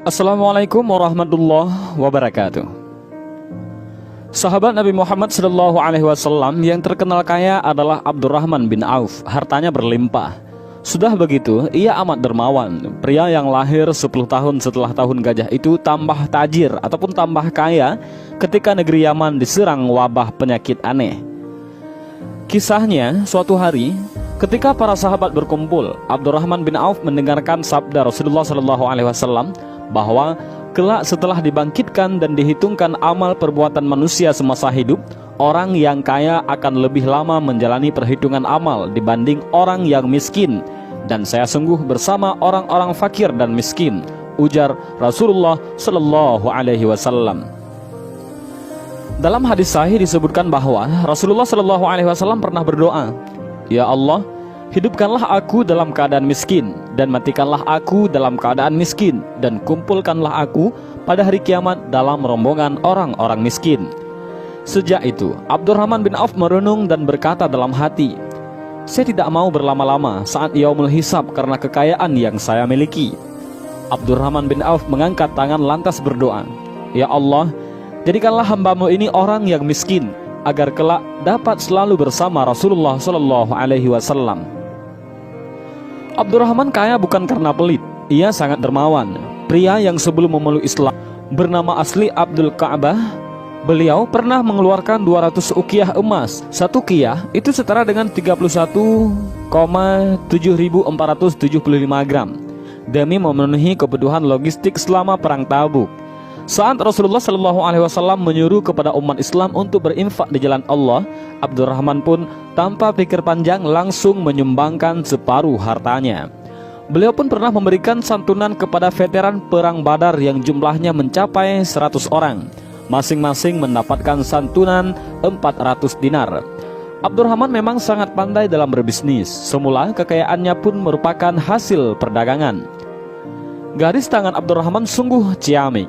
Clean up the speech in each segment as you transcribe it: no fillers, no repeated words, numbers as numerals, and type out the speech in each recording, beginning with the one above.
Assalamualaikum warahmatullahi wabarakatuh. Sahabat Nabi Muhammad SAW yang terkenal kaya adalah Abdurrahman bin Auf. Hartanya berlimpah. Sudah begitu, ia amat dermawan. Pria yang lahir 10 tahun setelah tahun gajah itu tambah tajir ataupun tambah kaya ketika negeri Yaman diserang wabah penyakit aneh. Kisahnya, suatu hari ketika para sahabat berkumpul, Abdurrahman bin Auf mendengarkan sabda Rasulullah SAW bahwa kelak setelah dibangkitkan dan dihitungkan amal perbuatan manusia semasa hidup, orang yang kaya akan lebih lama menjalani perhitungan amal dibanding orang yang miskin, dan saya sungguh bersama orang-orang fakir dan miskin, ujar Rasulullah SAW. Dalam hadis sahih disebutkan bahwa Rasulullah SAW pernah berdoa, "Ya Allah, hidupkanlah aku dalam keadaan miskin, dan matikanlah aku dalam keadaan miskin, dan kumpulkanlah aku pada hari kiamat dalam rombongan orang-orang miskin." Sejak itu, Abdurrahman bin Auf merenung dan berkata dalam hati, "Saya tidak mau berlama-lama saat yaumul hisab karena kekayaan yang saya miliki." Abdurrahman bin Auf mengangkat tangan lantas berdoa, "Ya Allah, jadikanlah hambamu ini orang yang miskin, agar kelak dapat selalu bersama Rasulullah SAW." Abdurrahman kaya bukan karena pelit, ia sangat dermawan. Pria yang sebelum memeluk Islam bernama asli Abdul Ka'bah. Beliau pernah mengeluarkan 200 uqiyah emas. Satu qiyah itu setara dengan 31,7475 gram demi memenuhi kebutuhan logistik selama perang Tabuk. Saat Rasulullah SAW menyuruh kepada umat Islam untuk berinfak di jalan Allah, Abdurrahman pun tanpa pikir panjang langsung menyumbangkan separuh hartanya. Beliau pun pernah memberikan santunan kepada veteran perang Badar yang jumlahnya mencapai 100 orang. Masing-masing mendapatkan santunan 400 dinar. Abdurrahman memang sangat pandai dalam berbisnis. Semula kekayaannya pun merupakan hasil perdagangan. Garis tangan Abdurrahman sungguh ciamik.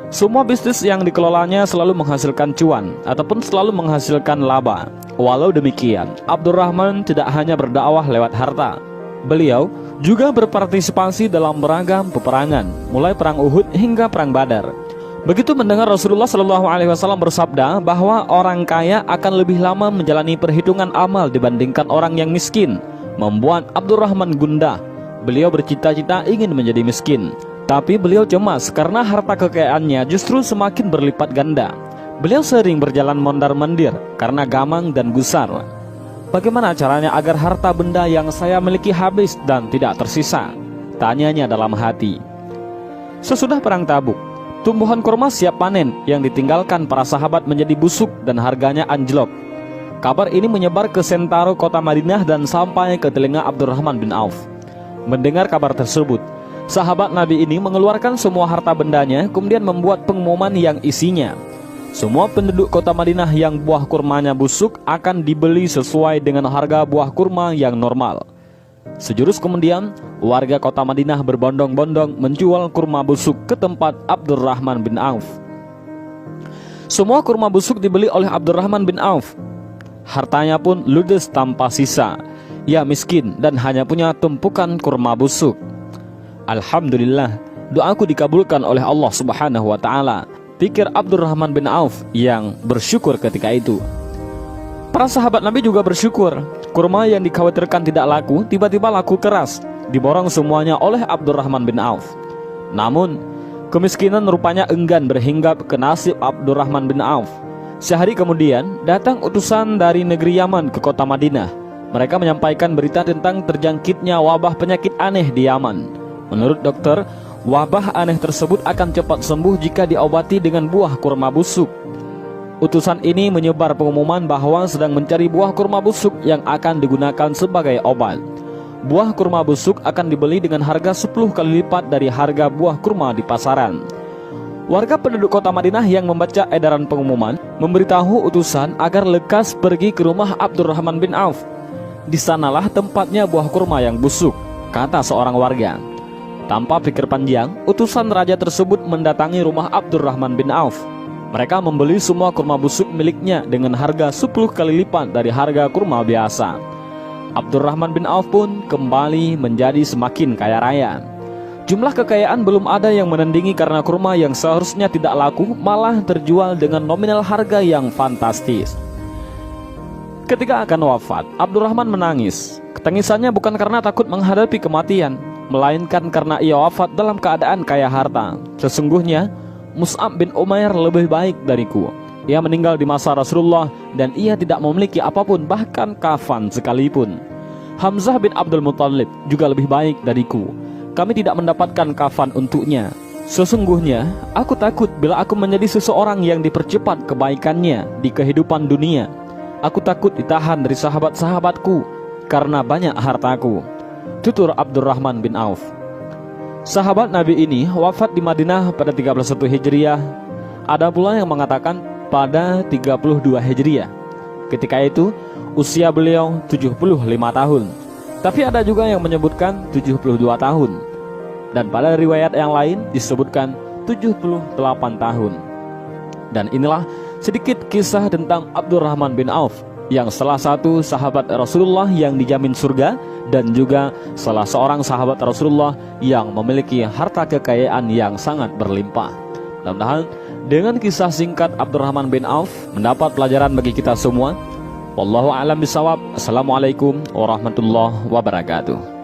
Semua bisnis yang dikelolanya selalu menghasilkan cuan ataupun selalu menghasilkan laba. Walau demikian, Abdurrahman tidak hanya berdakwah lewat harta. Beliau juga berpartisipasi dalam beragam peperangan, mulai perang Uhud hingga perang Badar. Begitu mendengar Rasulullah SAW bersabda bahwa orang kaya akan lebih lama menjalani perhitungan amal dibandingkan orang yang miskin, membuat Abdurrahman gundah. Beliau bercita-cita ingin menjadi miskin, tapi beliau cemas karena harta kekayaannya justru semakin berlipat ganda. Beliau sering berjalan mondar-mandir karena gamang dan gusar. Bagaimana caranya agar harta benda yang saya miliki habis dan tidak tersisa? Tanyanya dalam hati. Sesudah perang Tabuk, tumbuhan kurma siap panen yang ditinggalkan para sahabat menjadi busuk dan harganya anjlok. Kabar ini menyebar ke sentaro kota Madinah dan sampai ke telinga Abdurrahman bin Auf. Mendengar kabar tersebut, sahabat Nabi ini mengeluarkan semua harta bendanya, kemudian membuat pengumuman yang isinya, semua penduduk kota Madinah yang buah kurmanya busuk akan dibeli sesuai dengan harga buah kurma yang normal. Sejurus kemudian, warga kota Madinah berbondong-bondong menjual kurma busuk ke tempat Abdurrahman bin Auf. Semua kurma busuk dibeli oleh Abdurrahman bin Auf. Hartanya pun ludes tanpa sisa. Ia miskin dan hanya punya tumpukan kurma busuk. Alhamdulillah, doaku dikabulkan oleh Allah Subhanahu wa Ta'ala, pikir Abdurrahman bin Auf yang bersyukur ketika itu. Para sahabat Nabi juga bersyukur. Kurma yang dikhawatirkan tidak laku, tiba-tiba laku keras, diborong semuanya oleh Abdurrahman bin Auf. Namun, kemiskinan rupanya enggan berhinggap ke nasib Abdurrahman bin Auf. Sehari kemudian, datang utusan dari negeri Yaman ke kota Madinah. Mereka menyampaikan berita tentang terjangkitnya wabah penyakit aneh di Yaman. Menurut dokter, wabah aneh tersebut akan cepat sembuh jika diobati dengan buah kurma busuk. Utusan ini menyebar pengumuman bahwa sedang mencari buah kurma busuk yang akan digunakan sebagai obat. Buah kurma busuk akan dibeli dengan harga 10 kali lipat dari harga buah kurma di pasaran. Warga penduduk kota Madinah yang membaca edaran pengumuman memberitahu utusan agar lekas pergi ke rumah Abdurrahman bin Auf. Di sanalah tempatnya buah kurma yang busuk, kata seorang warga. Tanpa pikir panjang, utusan raja tersebut mendatangi rumah Abdurrahman bin Auf. Mereka membeli semua kurma busuk miliknya dengan harga 10 kali lipat dari harga kurma biasa. Abdurrahman bin Auf pun kembali menjadi semakin kaya raya. Jumlah kekayaan belum ada yang menandingi karena kurma yang seharusnya tidak laku malah terjual dengan nominal harga yang fantastis. Ketika akan wafat, Abdurrahman menangis. Tangisannya bukan karena takut menghadapi kematian, melainkan karena ia wafat dalam keadaan kaya harta. Sesungguhnya Mus'ab bin Umair lebih baik dariku. Ia meninggal di masa Rasulullah dan ia tidak memiliki apapun, bahkan kafan sekalipun. Hamzah bin Abdul Muttalib juga lebih baik dariku. Kami tidak mendapatkan kafan untuknya. Sesungguhnya aku takut bila aku menjadi seseorang yang dipercepat kebaikannya di kehidupan dunia. Aku takut ditahan dari sahabat-sahabatku karena banyak hartaku. Tutur Abdurrahman bin Auf. Sahabat Nabi ini wafat di Madinah pada 31 Hijriah. Ada pula yang mengatakan pada 32 Hijriah. Ketika itu usia beliau 75 tahun. Tapi ada juga yang menyebutkan 72 tahun. Dan pada riwayat yang lain disebutkan 78 tahun. Dan inilah sedikit kisah tentang Abdurrahman bin Auf, yang salah satu sahabat Rasulullah yang dijamin surga, dan juga salah seorang sahabat Rasulullah yang memiliki harta kekayaan yang sangat berlimpah. Mudah-mudahan dengan kisah singkat Abdurrahman bin Auf mendapat pelajaran bagi kita semua. Wallahu a'lam bishawab. Assalamualaikum warahmatullahi wabarakatuh.